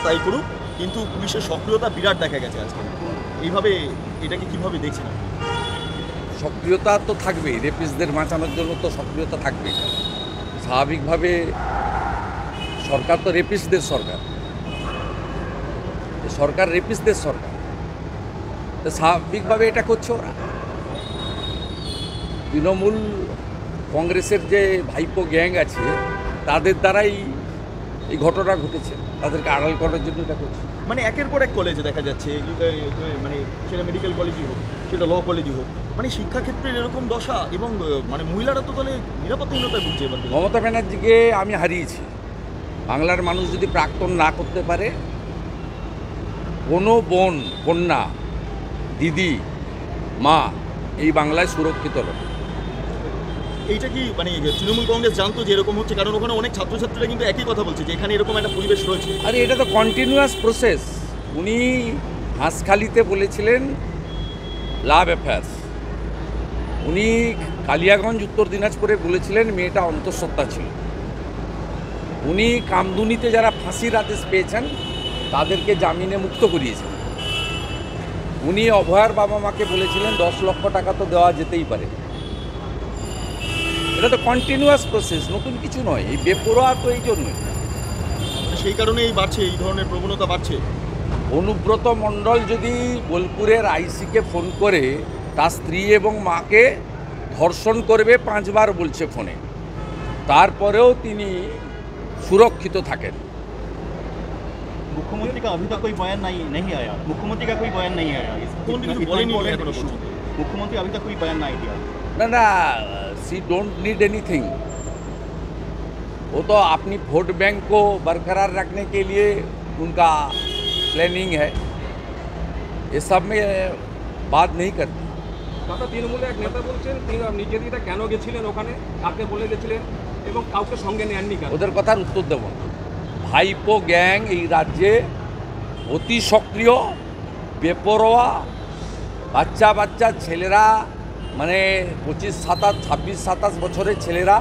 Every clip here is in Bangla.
তাই করুক, কিন্তু পুলিশের সক্রিয়তা বিরাট দেখা গেছে আজকে। এইভাবে এটাকে কিভাবে দেখছেন আপনি? সক্রিয়তা তো থাকবেই, রেপিস্টদের বাঁচানোর জন্য তো সক্রিয়তা থাকবেই। স্বাভাবিকভাবে সরকার তো রেপিস্টদের সরকার, সরকার রেপিস্টদের সরকার, তো স্বাভাবিকভাবে এটা করছে ওরা। তৃণমূল কংগ্রেসের যে ভাইপো গ্যাং আছে তাদের দ্বারাই এই ঘটনা ঘটেছে, তাদেরকে আড়াল করার জন্য এটা করছে। মানে একের পর এক কলেজে দেখা যাচ্ছে, মানে সেটা মেডিকেল কলেজই হোক, সেটা ল কলেজই হোক, মানে শিক্ষাক্ষেত্রের এরকম দশা, এবং মানে মহিলারা তো তাহলে নিরাপত্তাহীনতায় ভুগছে এবার। মমতা ব্যানার্জিকে আমি হারিয়েছি। বাংলার মানুষ যদি প্রাক্তন না করতে পারে, কোনো বোন, কন্যা, দিদি, মা এই বাংলায় সুরক্ষিত নয়। এইটা কি মানে তৃণমূল কংগ্রেস জানতো যে এরকম হচ্ছে? কারণ ওখানে অনেক ছাত্রছাত্রীরা কিন্তু একই কথা বলছে যে এখানে এরকম একটা পরিবেশ রয়েছে। আরে এটা তো কন্টিনিউয়াস প্রসেস। উনি হাঁসখালিতে বলেছিলেন লাভ অ্যাফেয়ার্স, উনি কালিয়াগঞ্জ উত্তর দিনাজপুরে বলেছিলেন মেয়েটা অন্তঃসত্ত্বা ছিল। উনি কামদুনিতে যারা ফাঁসির আদেশ পেয়েছেন তাদেরকে জামিনে মুক্ত করিয়েছেন। উনি অভয়ার বাবা মাকে বলেছিলেন 10 লক্ষ টাকা তো দেওয়া যেতেই পারে। এটা তো কন্টিনিউয়াস প্রসেস, নতুন কিছু নয়। এই বেপরোয়া তো এই জন্যই। সেই কারণেই বাড়ছে, এই ধরনের প্রবণতা বাড়ছে। অনুব্রত মণ্ডল যদি বোলপুরের আইসিকে ফোন করে তার স্ত্রী এবং মাকে ধর্ষণ করবে 5 বার বলছে ফোনে, তারপরেও তিনি সুরক্ষিত থাকেন। मुख्यमंत्री का अभी तक कोई बयान नहीं आया। मुख्यमंत्री का कोई बयान नहीं आया। मुख्यमंत्री अभी तक कोई बयान नहीं दिया। ना ना, सी डोंट नीड एनीथिंग। वो तो अपनी वोट बैंक को बरकरार रखने के लिए उनका प्लानिंग है, ये सब में बात नहीं करती। দাদা, তৃণমূলের এক নেতা বলছেন তিনি নিজের দিকে কেন গেছিলেন, ওখানে কাকে বলে গেছিলেন এবং কাউকে সঙ্গে নেননি কেন? ওদের কথার উত্তর দেব না। ভাইপো গ্যাং এই রাজ্যে অতি সক্রিয়, বেপরোয়া, বাচ্চা বাচ্চা ছেলেরা, মানে 25-27 বছরের ছেলেরা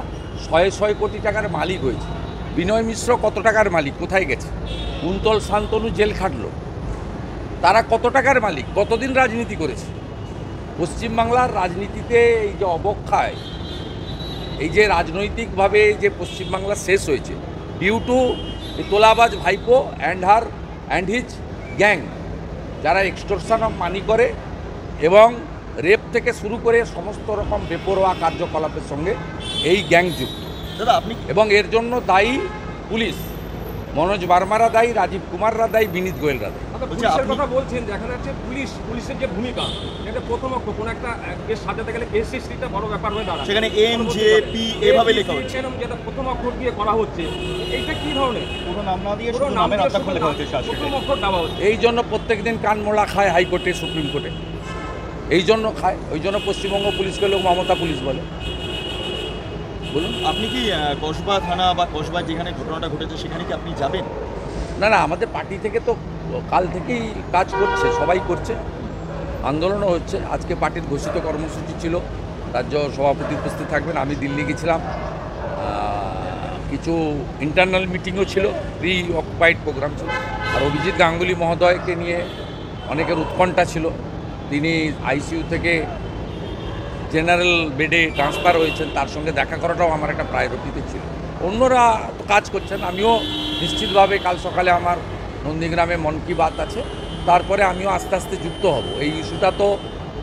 100 কোটি টাকার মালিক হয়েছে। বিনয় মিশ্র কত টাকার মালিক, কোথায় গেছে? কুন্তল শান্তনু জেল খাটলো, তারা কত টাকার মালিক, কতদিন রাজনীতি করেছে? পশ্চিমবাংলার রাজনীতিতে এই যে অবক্ষয়, এই যে রাজনৈতিকভাবে যে পশ্চিমবাংলা শেষ হয়েছে ডিউ টু তোলাবাজ ভাইপো অ্যান্ড হিজ গ্যাং, যারা এক্সটর্শন অফ মানি করে এবং রেপ থেকে শুরু করে সমস্ত রকম বেপরোয়া কার্যকলাপের সঙ্গে এই গ্যাং যুক্ত। দাদা আপনি, এবং এর জন্য দায়ী পুলিশ, মনোজ বার্মারা দায়ী, রাজীব কুমাররা দায়ী, বিনীত গোয়েলরা দায়ী। পুলিশের কথা বলছেন, দেখা যাচ্ছে পুলিশের যে ভূমিকা, এটা প্রথম অক্ষর কোনো একটা কেস সাজাতে গেলে এসএসসিটা বড় ব্যাপার হয়ে দাঁড়ায়। সেখানে এমজেপি এভাবে লেখা হচ্ছে, যেটা প্রথম অক্ষর দিয়ে করা হচ্ছে, এইটা কি ধরনের? পুরো নাম না দিয়ে শুধু নামের অক্ষর লেখা হচ্ছে। প্রথম অক্ষর দেওয়া হচ্ছে। এই জন্য প্রত্যেকদিন কানমোড়া খায় হাইকোর্টে, সুপ্রিম কোর্টে, এই জন্য খায়। ওই জন্য পশ্চিমবঙ্গ পুলিশকে লোক মমতা পুলিশ বলে। বলুন, আপনি কি কসবা থানা বা কসবা যেখানে ঘটনাটা ঘটেছে সেখানে কি আপনি যাবেন? না না, আমাদের পার্টি থেকে তো কাল থেকেই কাজ করছে, সবাই করছে, আন্দোলনও হচ্ছে। আজকে পার্টির ঘোষিত কর্মসূচি ছিল, রাজ্য সভাপতি উপস্থিত থাকবেন। আমি দিল্লি গেছিলাম, কিছু ইন্টারনাল মিটিংও ছিল, প্রি অকুপাইড প্রোগ্রাম ছিল। আর অভিজিৎ গাঙ্গুলি মহোদয়কে নিয়ে অনেকের উৎকণ্ঠা ছিল। তিনি আইসিইউ থেকে জেনারেল বেডে ট্রান্সফার হয়েছেন, তার সঙ্গে দেখা করাটাও আমার একটা প্রায়োরিটিতে ছিল। অন্যরা তো কাজ করছেন, আমিও নিশ্চিতভাবে কাল সকালে আমার নন্দীগ্রামে মন কি বাত আছে, তারপরে আমিও আস্তে আস্তে যুক্ত হব। এই ইস্যুটা তো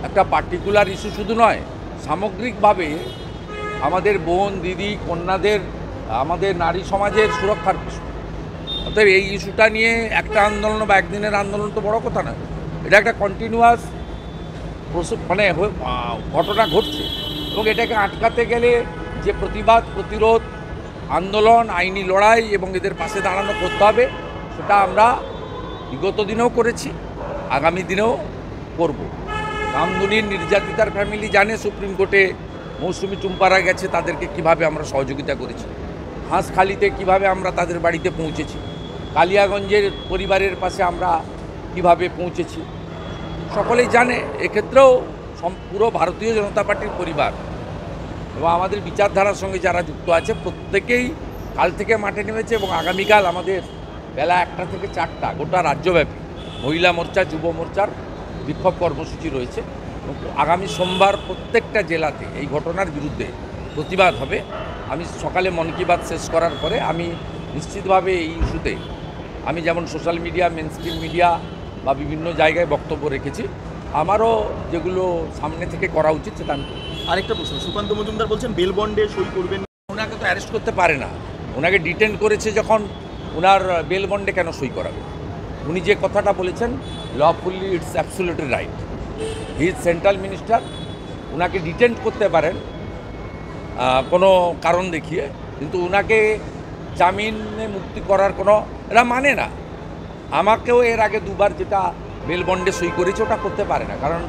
একটা পার্টিকুলার ইস্যু শুধু নয়, সামগ্রিকভাবে আমাদের বোন, দিদি, কন্যাদের, আমাদের নারী সমাজের সুরক্ষার বিষয়। অতএব এই ইস্যুটা নিয়ে একটা আন্দোলন বা একদিনের আন্দোলন তো বড় কথা নয়, এটা একটা কন্টিনিউয়াস মানে ঘটনা ঘটছে। এবং এটাকে আটকাতে গেলে যে প্রতিবাদ, প্রতিরোধ, আন্দোলন, আইনি লড়াই এবং এদের পাশে দাঁড়ানো করতে হবে, সেটা আমরা বিগত দিনেও করেছি, আগামী দিনেও করব। কামদুনির নির্যাতিতার ফ্যামিলি জানে সুপ্রিম কোর্টে মৌসুমি চুম্পারা গেছে, তাদেরকে কিভাবে আমরা সহযোগিতা করেছি, হাঁসখালিতে কিভাবে আমরা তাদের বাড়িতে পৌঁছেছি, কালিয়াগঞ্জের পরিবারের পাশে আমরা কিভাবে পৌঁছেছি, সকলেই জানে। এক্ষেত্রেও পুরো ভারতীয় জনতা পার্টির পরিবার এবং আমাদের বিচারধারার সঙ্গে যারা যুক্ত আছে প্রত্যেকেই কাল থেকে মাঠে নেমেছে এবং আগামীকাল আমাদের বেলা 1টা থেকে 4টা গোটা রাজ্যব্যাপী মহিলা মোর্চা যুব মোর্চার বিক্ষোভ কর্মসূচি রয়েছে। আগামী সোমবার প্রত্যেকটা জেলাতে এই ঘটনার বিরুদ্ধে প্রতিবাদ হবে। আমি সকালে মন কি বাত শেষ করার পরে আমি নিশ্চিতভাবে এই ইস্যুতে আমি যেমন সোশ্যাল মিডিয়া মেনস্ট্রিম মিডিয়া বা বিভিন্ন জায়গায় বক্তব্য রেখেছি, আমারও যেগুলো সামনে থেকে করা উচিত সেটা আমি করব। আরেকটা প্রশ্ন, সুকান্ত মজুমদার বলছেন বেল বন্ডে সই করবেন। ওনাকে তো অ্যারেস্ট করতে পারে না, ওনাকে ডিটেন করেছে যখন, ওনার বেল বন্ডে কেন সই করাবে? উনি যে কথাটা বলেছেন lawfully it's absolutely right. He is central minister, ওনাকে ডিটেন করতে পারেন কোনো কারণ দেখিয়ে, কিন্তু ওনাকে জামিনে মুক্তি করার কোনো এরা মানে না। আমাকেও এর আগে দুবার যেটা বেল বন্ডে সই করেছে ওটা করতে পারে না, কারণ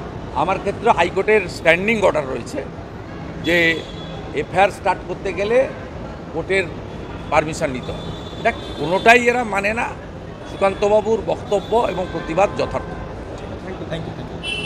আমার ক্ষেত্রে হাইকোর্টের স্ট্যান্ডিং অর্ডার রয়েছে যে এফআইআর স্টার্ট করতে গেলে কোর্টের পারমিশন নিতে হবে। এটা কোনোটাই এরা মানে না। সুকান্তবাবুর বক্তব্য এবং প্রতিবাদ যথার্থ। Thank you.